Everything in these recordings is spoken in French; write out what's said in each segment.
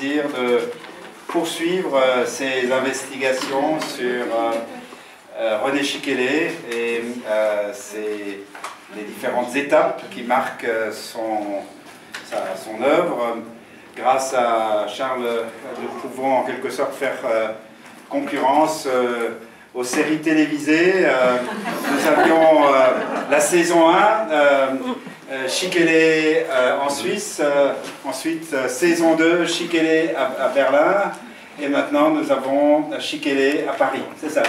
plaisir de poursuivre ces investigations sur René Chikélé et les différentes étapes qui marquent son œuvre. Grâce à Charles, nous pouvons en quelque sorte faire concurrence aux séries télévisées. Nous avions la saison 1, Chikélé en Suisse, ensuite saison 2, Chikélé à Berlin, et maintenant nous avons Chikélé à Paris, c'est ça?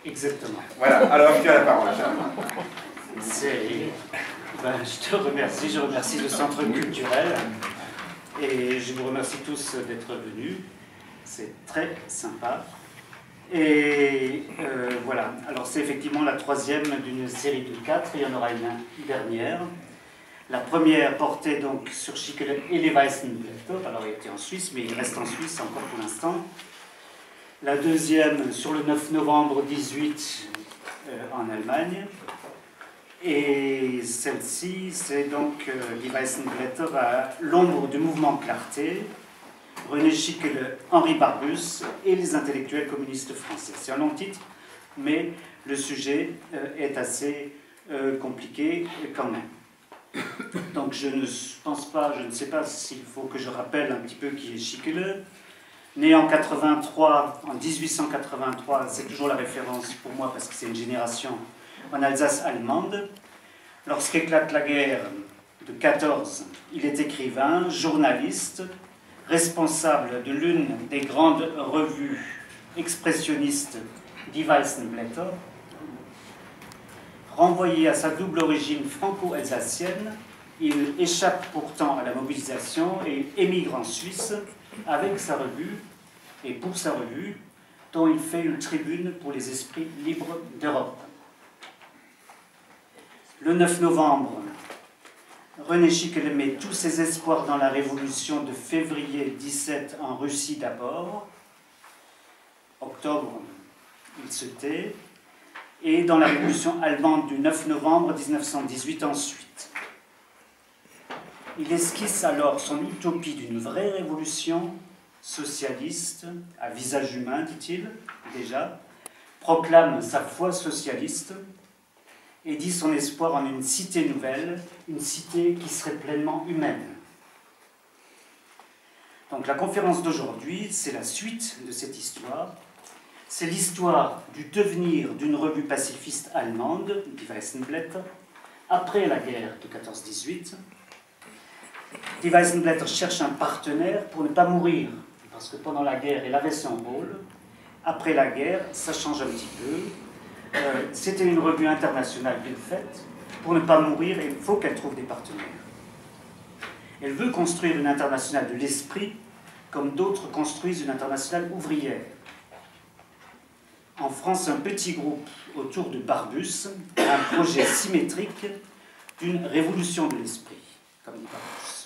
Exactement. Voilà, alors tu as la parole, Charles. Je te remercie, je remercie le Centre culturel, et je vous remercie tous d'être venus, c'est très sympa. Et voilà, alors c'est effectivement la troisième d'une série de 4, il y en aura une dernière. La première portait donc sur Chikélé et les Weissenblätter, alors il était en Suisse, mais il reste en Suisse encore pour l'instant. La deuxième sur le 9 novembre 18 en Allemagne. Et celle-ci, c'est donc die Weissenblätter à l'ombre du mouvement Clarté, René Chikélé, Henri Barbusse et les intellectuels communistes français. C'est un long titre, mais le sujet est assez compliqué quand même. Donc je ne sais pas s'il faut que je rappelle un petit peu qui est Chikélé. Né en 1883, c'est toujours la référence pour moi parce que c'est une génération en Alsace allemande. Lorsqu'éclate la guerre de 14, il est écrivain, journaliste, responsable de l'une des grandes revues expressionnistes Die Weissenblätter. Renvoyé à sa double origine franco-alsacienne, il échappe pourtant à la mobilisation et émigre en Suisse avec sa revue et pour sa revue, dont il fait une tribune pour les esprits libres d'Europe. Le 9 novembre, René Chikélé met tous ses espoirs dans la révolution de février 17 en Russie d'abord. Octobre, il se tait. Et dans la révolution allemande du 9 novembre 1918 ensuite. Il esquisse alors son utopie d'une vraie révolution socialiste, à visage humain, dit-il, déjà, proclame sa foi socialiste et dit son espoir en une cité nouvelle, une cité qui serait pleinement humaine. Donc la conférence d'aujourd'hui, c'est la suite de cette histoire. C'est l'histoire du devenir d'une revue pacifiste allemande, Die Weissenblätter, après la guerre de 14-18. Die Weissenblätter cherche un partenaire pour ne pas mourir, parce que pendant la guerre, elle avait son rôle. Après la guerre, ça change un petit peu. C'était une revue internationale bien faite. Pour ne pas mourir, il faut qu'elle trouve des partenaires. Elle veut construire une internationale de l'esprit, comme d'autres construisent une internationale ouvrière. En France, un petit groupe autour de Barbusse a un projet symétrique d'une révolution de l'esprit, comme dit Barbusse.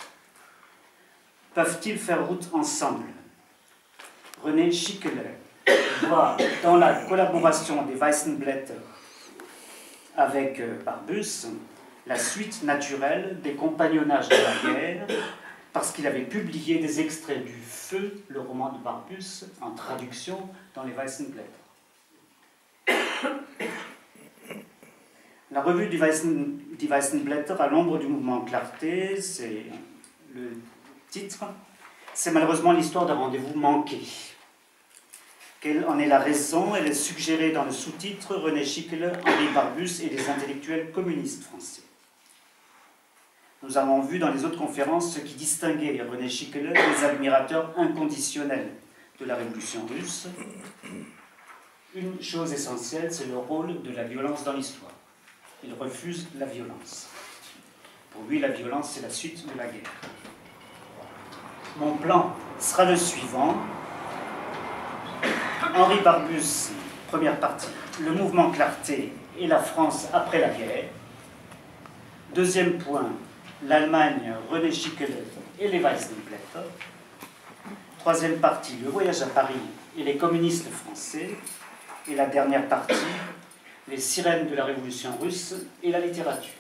Peuvent-ils faire route ensemble? René Chikélé voit dans la collaboration des Weissenblätter avec Barbusse la suite naturelle des compagnonnages de la guerre, parce qu'il avait publié des extraits du Feu, le roman de Barbusse, en traduction dans les Weissenblätter. La revue Die Weissenblätter à l'ombre du mouvement Clarté, c'est le titre. C'est malheureusement l'histoire d'un rendez-vous manqué. Quelle en est la raison? Elle est suggérée dans le sous-titre René Chikélé, Henri Barbusse et les intellectuels communistes français. Nous avons vu dans les autres conférences ce qui distinguait René Chikélé des admirateurs inconditionnels de la révolution russe. Une chose essentielle, c'est le rôle de la violence dans l'histoire. Il refuse la violence. Pour lui, la violence, c'est la suite de la guerre. Mon plan sera le suivant. Henri Barbusse, première partie, le mouvement Clarté et la France après la guerre. Deuxième point, l'Allemagne, René Chikélé et les Weissenblätter. Troisième partie, le voyage à Paris et les communistes français. Et la dernière partie, les sirènes de la révolution russe et la littérature.